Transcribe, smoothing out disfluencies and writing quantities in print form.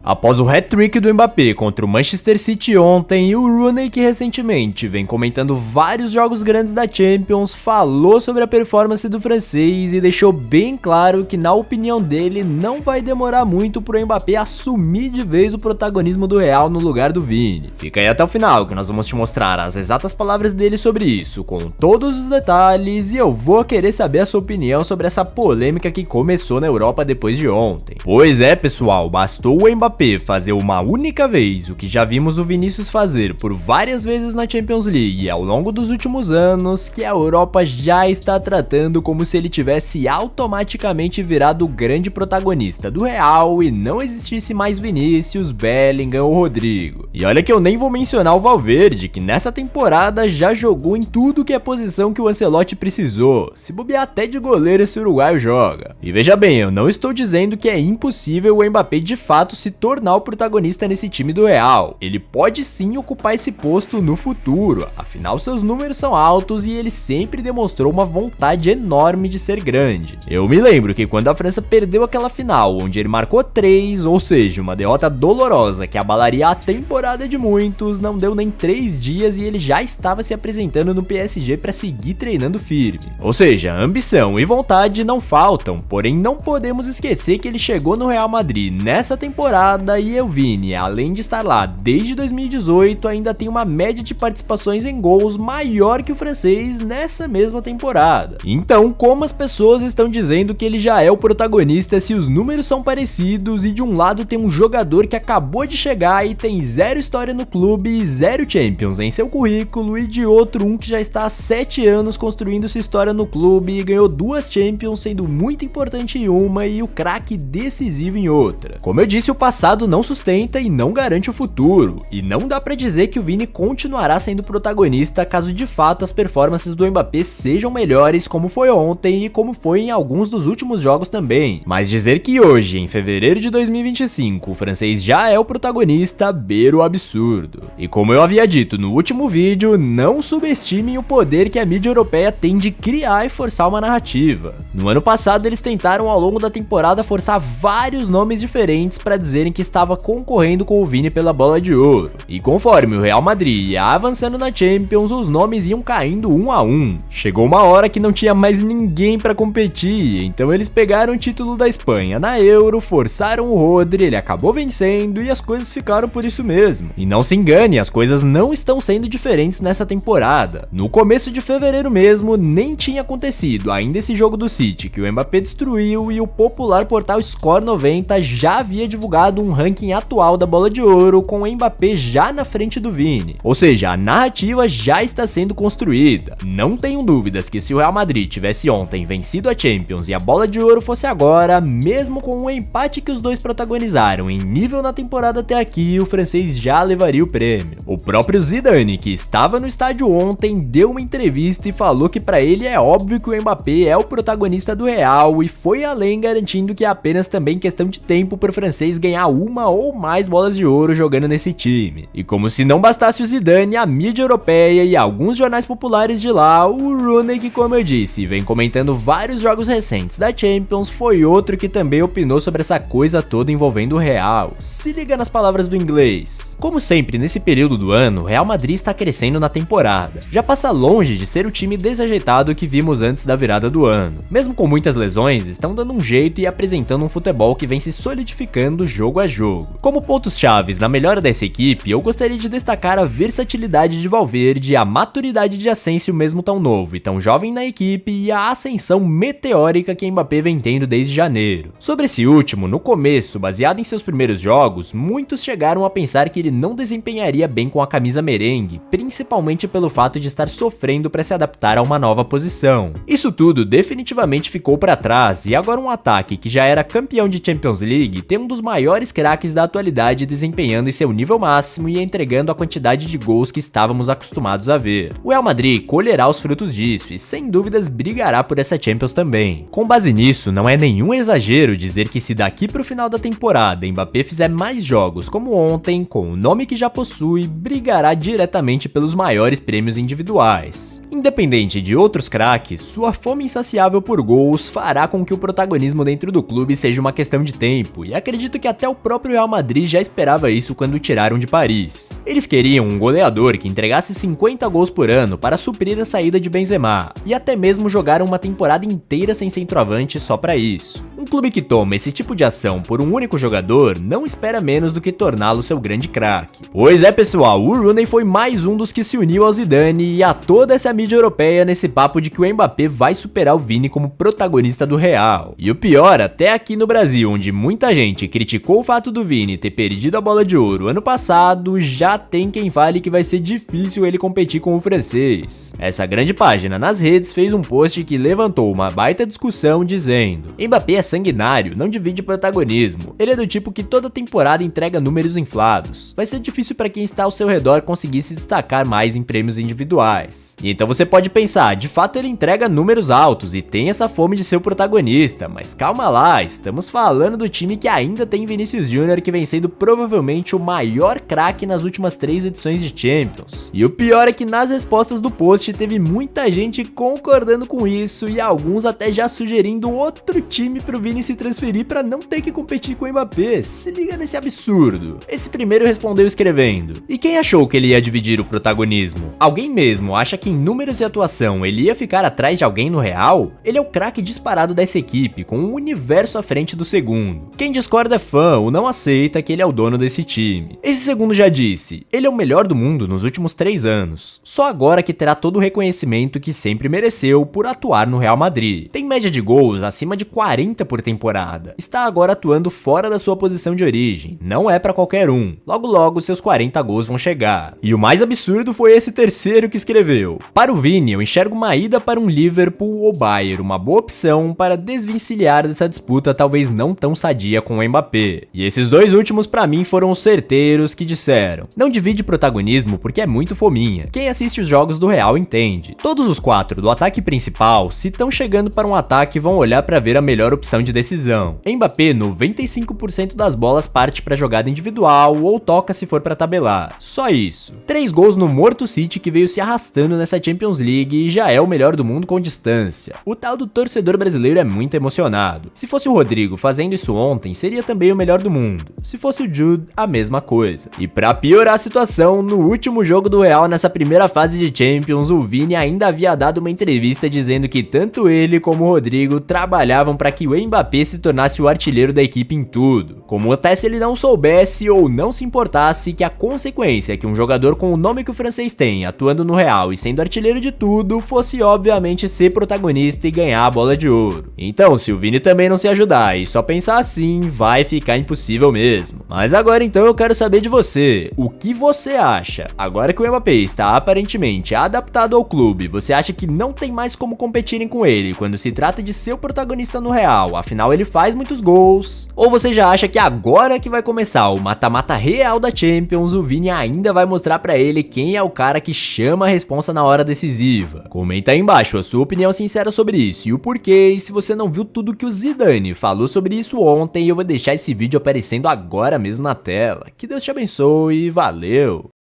Após o hat-trick do Mbappé contra o Manchester City ontem, e o Rooney, que recentemente vem comentando vários jogos grandes da Champions, falou sobre a performance do francês e deixou bem claro que, na opinião dele, não vai demorar muito pro Mbappé assumir de vez o protagonismo do Real no lugar do Vini. Fica aí até o final que nós vamos te mostrar as exatas palavras dele sobre isso, com todos os detalhes, e eu vou querer saber a sua opinião sobre essa polêmica que começou na Europa depois de ontem. Pois é, pessoal, bastou o Mbappé fazer uma única vez o que já vimos o Vinícius fazer por várias vezes na Champions League ao longo dos últimos anos, que a Europa já está tratando como se ele tivesse automaticamente virado o grande protagonista do Real e não existisse mais Vinícius, Bellingham ou Rodrigo. E olha que eu nem vou mencionar o Valverde, que nessa temporada já jogou em tudo que é posição que o Ancelotti precisou, se bobear até de goleiro esse uruguaio joga. E veja bem, eu não estou dizendo que é impossível o Mbappé de fato se tornar o protagonista nesse time do Real. Ele pode sim ocupar esse posto no futuro, afinal seus números são altos e ele sempre demonstrou uma vontade enorme de ser grande. Eu me lembro que quando a França perdeu aquela final, onde ele marcou 3, ou seja, uma derrota dolorosa que abalaria a temporada de muitos, não deu nem 3 dias e ele já estava se apresentando no PSG para seguir treinando firme. Ou seja, ambição e vontade não faltam, porém não podemos esquecer que ele chegou no Real Madrid nessa temporada e o Vini, além de estar lá desde 2018, ainda tem uma média de participações em gols maior que o francês nessa mesma temporada. Então, como as pessoas estão dizendo que ele já é o protagonista se os números são parecidos e de um lado tem um jogador que acabou de chegar e tem 0 história no clube e 0 Champions em seu currículo, e de outro um que já está há 7 anos construindo sua história no clube e ganhou 2 Champions, sendo muito importante em uma e o craque decisivo em outra. Como eu disse, o passado não sustenta e não garante o futuro, e não dá pra dizer que o Vini continuará sendo protagonista caso de fato as performances do Mbappé sejam melhores, como foi ontem e como foi em alguns dos últimos jogos também. Mas dizer que hoje, em fevereiro de 2025, o francês já é o protagonista beira o absurdo. E como eu havia dito no último vídeo, não subestimem o poder que a mídia europeia tem de criar e forçar uma narrativa. No ano passado eles tentaram ao longo da temporada forçar vários nomes diferentes para dizerem que estava concorrendo com o Vini pela bola de ouro. E conforme o Real Madrid ia avançando na Champions, os nomes iam caindo um a um. Chegou uma hora que não tinha mais ninguém para competir, então eles pegaram o título da Espanha na Euro, forçaram o Rodri, ele acabou vencendo e as coisas ficaram por isso mesmo. E não se engane, as coisas não estão sendo diferentes nessa temporada. No começo de fevereiro mesmo, nem tinha acontecido ainda esse jogo do City que o Mbappé destruiu e o popular portal Score 90 já havia divulgado um ranking atual da bola de ouro com o Mbappé já na frente do Vini. Ou seja, a narrativa já está sendo construída. Não tenho dúvidas que se o Real Madrid tivesse ontem vencido a Champions e a bola de ouro fosse agora, mesmo com o empate que os dois protagonizaram em nível na temporada até aqui, o francês já levaria o prêmio. O próprio Zidane, que estava no estádio ontem, deu uma entrevista e falou que para ele é óbvio que o Mbappé é o protagonista do Real e foi além, garantindo que é apenas também questão de tempo para o francês ganhar uma ou mais bolas de ouro jogando nesse time. E como se não bastasse o Zidane, a mídia europeia e alguns jornais populares de lá, o Rooney, que como eu disse, vem comentando vários jogos recentes da Champions, foi outro que também opinou sobre essa coisa toda envolvendo o Real. Se liga nas palavras do inglês. Como sempre nesse período do ano, o Real Madrid está crescendo na temporada. Já passa longe de ser o time desajeitado que vimos antes da virada do ano. Mesmo com muitas lesões, estão dando um jeito e apresentando um futebol que vem se solidificando jogo a jogo. Como pontos chaves na melhora dessa equipe, eu gostaria de destacar a versatilidade de Valverde, a maturidade de Asensio mesmo tão novo e tão jovem na equipe e a ascensão meteórica que Mbappé vem tendo desde janeiro. Sobre esse último, no começo, baseado em seus primeiros jogos, muitos chegaram a pensar que ele não desempenharia bem com a camisa merengue, principalmente pelo fato de estar sofrendo para se adaptar a uma nova posição. Isso tudo definitivamente ficou para trás e agora um ataque que já era campeão de Champions League tem um dos maiores craques da atualidade desempenhando em seu nível máximo e entregando a quantidade de gols que estávamos acostumados a ver. O Real Madrid colherá os frutos disso e sem dúvidas brigará por essa Champions também. Com base nisso, não é nenhum exagero dizer que se daqui pro final da temporada Mbappé fizer mais jogos como ontem, com o nome que já possui, brigará diretamente pelos maiores prêmios individuais. Independente de outros craques, sua fome insaciável por gols fará com que o protagonismo dentro do clube seja uma questão de tempo, e acredito que até o próprio Real Madrid já esperava isso quando o tiraram de Paris. Eles queriam um goleador que entregasse 50 gols por ano para suprir a saída de Benzema, e até mesmo jogaram uma temporada inteira sem centroavante só para isso. Um clube que toma esse tipo de ação por um único jogador não espera menos do que torná-lo seu grande craque. Pois é, pessoal, o Rooney foi mais um dos que se uniu ao Zidane e a toda essa mídia europeia nesse papo de que o Mbappé vai superar o Vini como protagonista do Real. E o pior, até aqui no Brasil, onde muita gente criticou o fato do Vini ter perdido a bola de ouro ano passado, já tem quem fale que vai ser difícil ele competir com o francês. Essa grande página nas redes fez um post que levantou uma baita discussão dizendo: Mbappé é sanguinário, não divide protagonismo, ele é do tipo que toda temporada entrega números inflados, vai ser difícil para quem está ao seu redor conseguir se destacar mais em prêmios individuais. E então você pode pensar, de fato ele entrega números altos e tem essa fome de ser o protagonista, mas calma lá, estamos falando do time que ainda tem Vinícius Júnior, que vem sendo provavelmente o maior craque nas últimas 3 edições de Champions. E o pior é que nas respostas do post teve muita gente concordando com isso e alguns até já sugerindo outro time pro Vini se transferir para não ter que competir com o Mbappé. Se liga nesse absurdo. Esse primeiro respondeu escrevendo: e quem achou que ele ia dividir o protagonismo? Alguém mesmo acha que em números e atuação ele ia ficar atrás de alguém no Real? Ele é o craque disparado dessa equipe, com um universo à frente do segundo. Quem discorda é fã ou não aceita que ele é o dono desse time. Esse segundo já disse: ele é o melhor do mundo nos últimos 3 anos. Só agora que terá todo o reconhecimento que sempre mereceu por atuar no Real Madrid. Tem média de gols acima de 40 por temporada. Está agora atuando fora da sua posição de origem. Não é pra qualquer um. Logo logo seus 40 gols vão chegar. E o mais absurdo foi esse terceiro que escreveu: para o Vini, eu enxergo uma ida para um Liverpool ou Bayern, uma boa opção para desvencilhar dessa disputa talvez não tão sadia com o Mbappé. E esses dois últimos pra mim foram os certeiros que disseram: não divide protagonismo porque é muito fominha. Quem assiste os jogos do Real entende. Todos os 4 do ataque principal, se estão chegando para um ataque, vão olhar para ver a melhor opção de decisão. Mbappé, 95% das bolas parte para jogada individual ou toca se for para tabelar. Só isso. 3 gols no Morto City, que veio se arrastando nessa Champions League e já é o melhor do mundo com distância. O tal do torcedor brasileiro é muito emocionado. Se fosse o Rodrigo fazendo isso ontem, seria também o melhor do mundo. Se fosse o Jude, a mesma coisa. E pra piorar a situação, no último jogo do Real nessa primeira fase de Champions, o Vini ainda havia dado uma entrevista dizendo que tanto ele como o Rodrigo trabalhavam para que o Mbappé se tornasse o artilheiro da equipe em tudo. Como até se ele não soubesse ou não se importasse que a consequência é que um jogador com o nome que o francês tem, atuando no Real e sendo artilheiro de tudo, fosse obviamente ser protagonista e ganhar a bola de ouro. Então, se o Vini também não se ajudar e só pensar assim, vai ficar impossível mesmo. Mas agora então eu quero saber de você. O que você acha? Agora que o Mbappé está aparentemente adaptado ao clube, você acha que não tem mais como competirem com ele quando se trata de ser o protagonista no Real, afinal ele faz muitos gols? Ou você já acha que agora que vai começar o mata-mata real da Champions, o Vini ainda vai mostrar pra ele quem é o cara que chama a responsa na hora decisiva? Comenta aí embaixo a sua opinião sincera sobre isso e o porquê, e se você não viu tudo que o Zidane falou sobre isso ontem, eu vou deixar esse vídeo aparecendo agora mesmo na tela. Que Deus te abençoe e valeu!